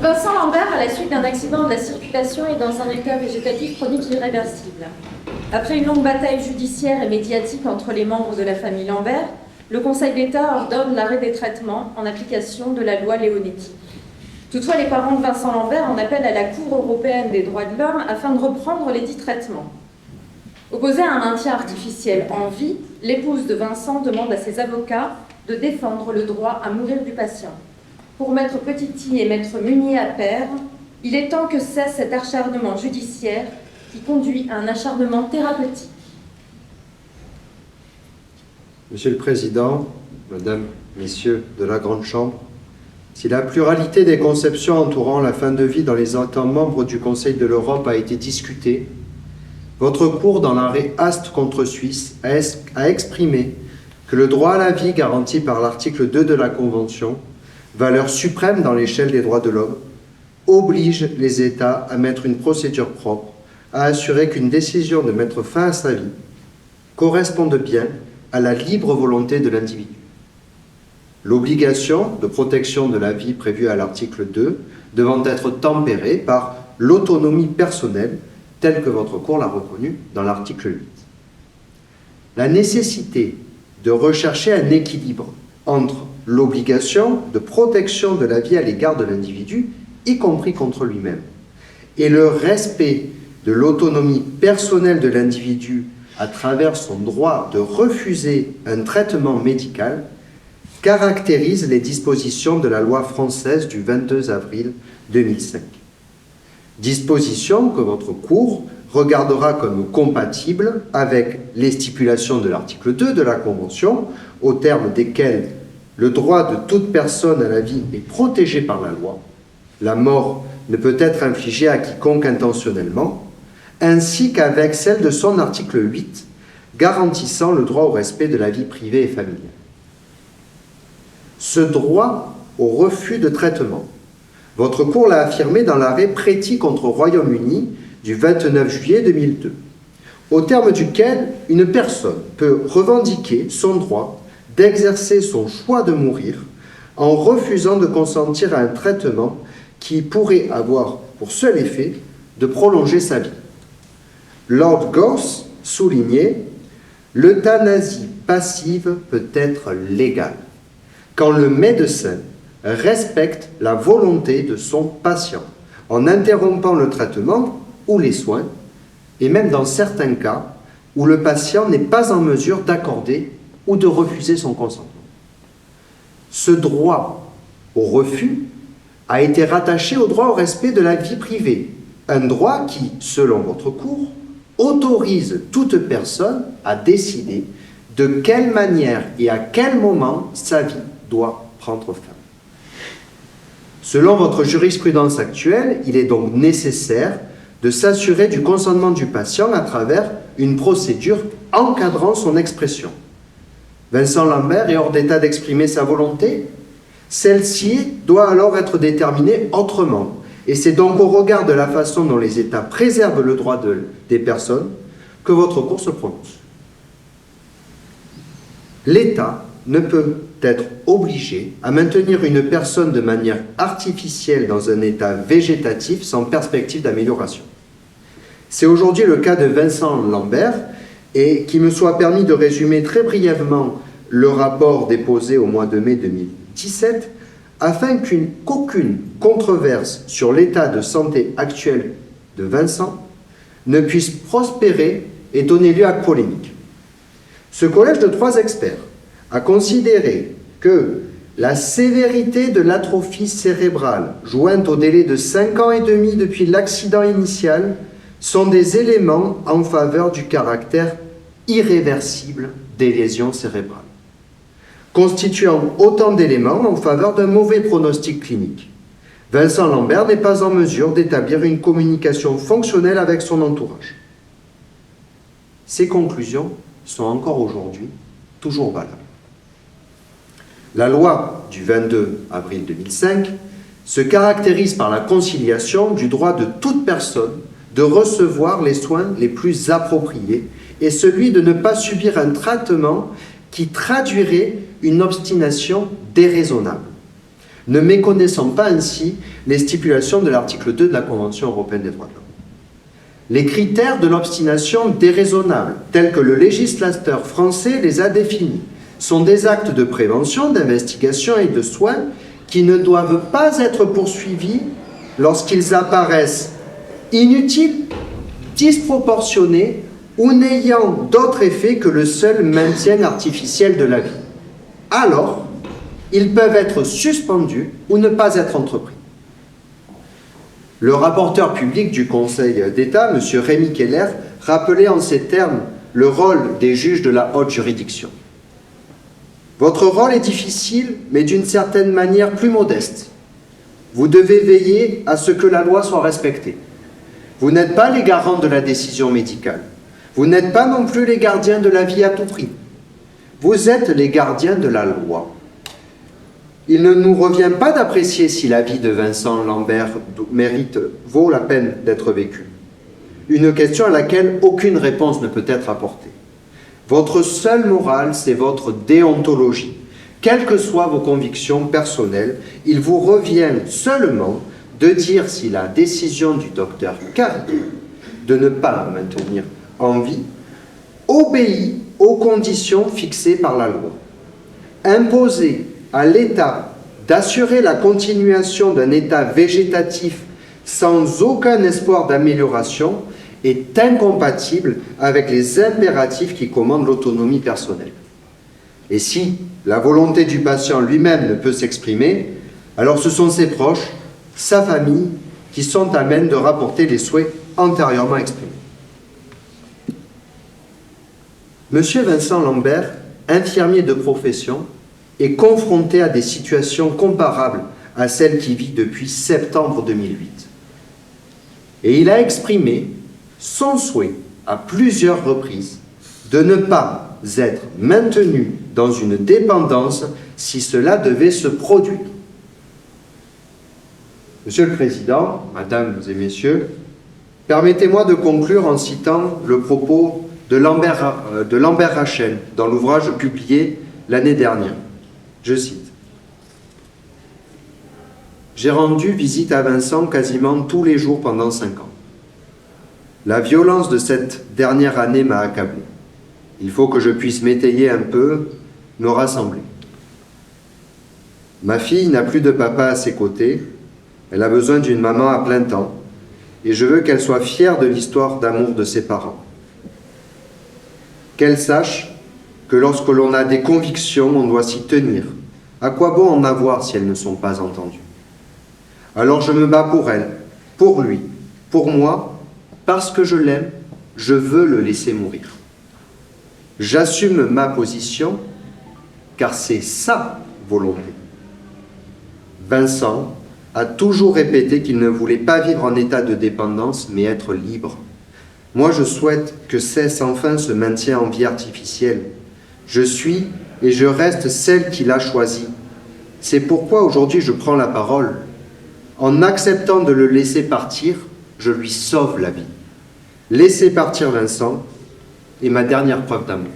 Vincent Lambert, à la suite d'un accident de la circulation, est dans un état végétatif chronique irréversible. Après une longue bataille judiciaire et médiatique entre les membres de la famille Lambert, le Conseil d'État ordonne l'arrêt des traitements en application de la loi Leonetti. Toutefois, les parents de Vincent Lambert en appellent à la Cour européenne des droits de l'homme afin de reprendre les dits traitements. Opposée à un maintien artificiel en vie, l'épouse de Vincent demande à ses avocats de défendre le droit à mourir du patient. Pour Maître Petiti et Maître Munier à pair, il est temps que cesse cet acharnement judiciaire qui conduit à un acharnement thérapeutique. Monsieur le Président, Mesdames, Messieurs de la Grande Chambre, si la pluralité des conceptions entourant la fin de vie dans les États membres du Conseil de l'Europe a été discutée, votre Cour, dans l'arrêt Ast contre Suisse, a exprimé que le droit à la vie garanti par l'article 2 de la Convention, valeur suprême dans l'échelle des droits de l'homme, oblige les États à mettre une procédure propre à assurer qu'une décision de mettre fin à sa vie corresponde bien à la libre volonté de l'individu. L'obligation de protection de la vie prévue à l'article 2 devant être tempérée par l'autonomie personnelle telle que votre Cour l'a reconnue dans l'article 8. La nécessité de rechercher un équilibre entre l'obligation de protection de la vie à l'égard de l'individu, y compris contre lui-même, et le respect de l'autonomie personnelle de l'individu à travers son droit de refuser un traitement médical caractérise les dispositions de la loi française du 22 avril 2005. Dispositions que votre Cour regardera comme compatibles avec les stipulations de l'article 2 de la Convention, au terme desquelles le droit de toute personne à la vie est protégé par la loi, la mort ne peut être infligée à quiconque intentionnellement, ainsi qu'avec celle de son article 8, garantissant le droit au respect de la vie privée et familiale. Ce droit au refus de traitement, votre Cour l'a affirmé dans l'arrêt Preti contre Royaume-Uni du 29 juillet 2002, au terme duquel une personne peut revendiquer son droit d'exercer son choix de mourir en refusant de consentir à un traitement qui pourrait avoir pour seul effet de prolonger sa vie. Lord Gosse soulignait « L'euthanasie passive peut être légale quand le médecin respecte la volonté de son patient en interrompant le traitement ou les soins, et même dans certains cas où le patient n'est pas en mesure d'accorder ou de refuser son consentement. » Ce droit au refus a été rattaché au droit au respect de la vie privée, un droit qui, selon votre Cour, autorise toute personne à décider de quelle manière et à quel moment sa vie doit prendre fin. Selon votre jurisprudence actuelle, il est donc nécessaire de s'assurer du consentement du patient à travers une procédure encadrant son expression. Vincent Lambert est hors d'état d'exprimer sa volonté. Celle-ci doit alors être déterminée autrement. Et c'est donc au regard de la façon dont les États préservent le droit des personnes que votre Cour se prononce. L'État ne peut être obligé à maintenir une personne de manière artificielle dans un état végétatif sans perspective d'amélioration. C'est aujourd'hui le cas de Vincent Lambert, et qu'il me soit permis de résumer très brièvement le rapport déposé au mois de mai 2017, afin qu'aucune controverse sur l'état de santé actuel de Vincent ne puisse prospérer et donner lieu à polémique. Ce collège de 3 experts a considéré que la sévérité de l'atrophie cérébrale, jointe au délai de 5 ans et demi depuis l'accident initial, sont des éléments en faveur du caractère irréversible des lésions cérébrales, constituant autant d'éléments en faveur d'un mauvais pronostic clinique. Vincent Lambert n'est pas en mesure d'établir une communication fonctionnelle avec son entourage. Ces conclusions sont encore aujourd'hui toujours valables. La loi du 22 avril 2005 se caractérise par la conciliation du droit de toute personne de recevoir les soins les plus appropriés et celui de ne pas subir un traitement qui traduirait une obstination déraisonnable. ne méconnaissant pas ainsi les stipulations de l'article 2 de la Convention européenne des droits de l'homme. Les critères de l'obstination déraisonnable, tels que le législateur français les a définis, sont des actes de prévention, d'investigation et de soins qui ne doivent pas être poursuivis lorsqu'ils apparaissent inutiles, disproportionnés ou n'ayant d'autre effet que le seul maintien artificiel de la vie. Alors, ils peuvent être suspendus ou ne pas être entrepris. Le rapporteur public du Conseil d'État, M. Rémy Keller, rappelait en ces termes le rôle des juges de la haute juridiction. Votre rôle est difficile, mais d'une certaine manière plus modeste. Vous devez veiller à ce que la loi soit respectée. Vous n'êtes pas les garants de la décision médicale. Vous n'êtes pas non plus les gardiens de la vie à tout prix. Vous êtes les gardiens de la loi. Il ne nous revient pas d'apprécier si la vie de Vincent Lambert vaut la peine d'être vécue. Une question à laquelle aucune réponse ne peut être apportée. Votre seule morale, c'est votre déontologie. Quelles que soient vos convictions personnelles, il vous revient seulement de dire si la décision du docteur Carrier de ne pas la maintenir en vie obéit aux conditions fixées par la loi. Imposer à l'État d'assurer la continuation d'un état végétatif sans aucun espoir d'amélioration est incompatible avec les impératifs qui commandent l'autonomie personnelle. Et si la volonté du patient lui-même ne peut s'exprimer, alors ce sont ses proches, sa famille, qui sont à même de rapporter les souhaits antérieurement exprimés. Monsieur Vincent Lambert, infirmier de profession, est confronté à des situations comparables à celles qu'il vit depuis septembre 2008. Et il a exprimé son souhait à plusieurs reprises de ne pas être maintenu dans une dépendance si cela devait se produire. Monsieur le Président, Mesdames et Messieurs, permettez-moi de conclure en citant le propos de Lambert Rachel dans l'ouvrage publié l'année dernière. Je cite. « J'ai rendu visite à Vincent quasiment tous les jours pendant 5 ans. La violence de cette dernière année m'a accablé. Il faut que je puisse m'étayer un peu, me rassembler. Ma fille n'a plus de papa à ses côtés, elle a besoin d'une maman à plein temps, et je veux qu'elle soit fière de l'histoire d'amour de ses parents. Qu'elle sache que lorsque l'on a des convictions, on doit s'y tenir. À quoi bon en avoir si elles ne sont pas entendues? Alors je me bats pour elle, pour lui, pour moi, parce que je l'aime, je veux le laisser mourir. J'assume ma position, car c'est sa volonté. Vincent a toujours répété qu'il ne voulait pas vivre en état de dépendance, mais être libre. Moi, je souhaite que cesse enfin ce maintien en vie artificielle. Je suis et je reste celle qu'il a choisie. C'est pourquoi aujourd'hui je prends la parole. En acceptant de le laisser partir, je lui sauve la vie. Laissez partir Vincent est ma dernière preuve d'amour.